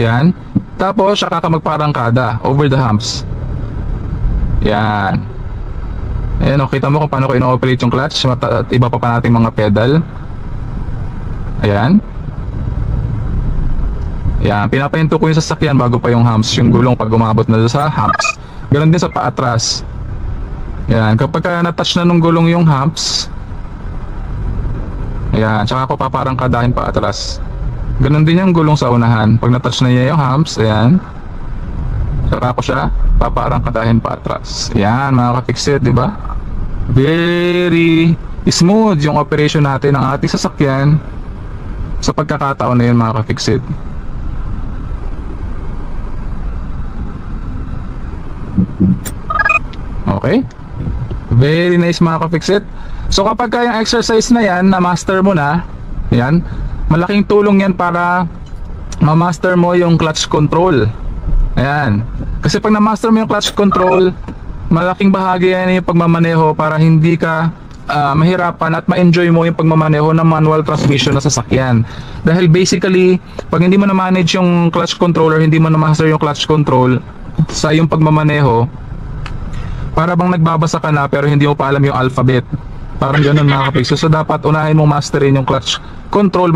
Yan. Tapos saka ka magparangkada over the humps. Yan. Ayan o, kita mo kung paano ko ino-operate yung clutch at iba pa nating mga pedal. Ayan. Ayan, pinapahinto ko yung sasakyan bago pa yung humps, yung gulong pag umabot na sa humps. Ganon din sa paatras. Ayan, kapag na-touch na nung gulong yung humps, ayan, tsaka ako paparangkadahin paatras. Ganon din yung gulong sa unahan. Pag na-touch na niya yung humps, ayan, saka ako siya paparangkadahin paatras. Ayan, mga ka-fixit, diba? Very smooth yung operation natin ng ating sasakyan sa pagkakataon na yun, mga ka-fixit. Okay? Very nice, mga ka-fixit. So kapag yung exercise na yan, na-master mo na, yan, malaking tulong yan para ma-master mo yung clutch control. Ayan. Kasi pag na-master mo yung clutch control, malaking bahagi yan yung pagmamaneho para hindi ka mahirapan at ma-enjoy mo yung pagmamaneho ng manual transmission na sasakyan. Dahil basically, pag hindi mo na-manage yung clutch controller, hindi mo na-master yung clutch control sa yung pagmamaneho, para bang nagbabasa ka na pero hindi mo pa alam yung alphabet. Parang ganun, mga ka-fixit. So dapat unahin mong masterin yung clutch control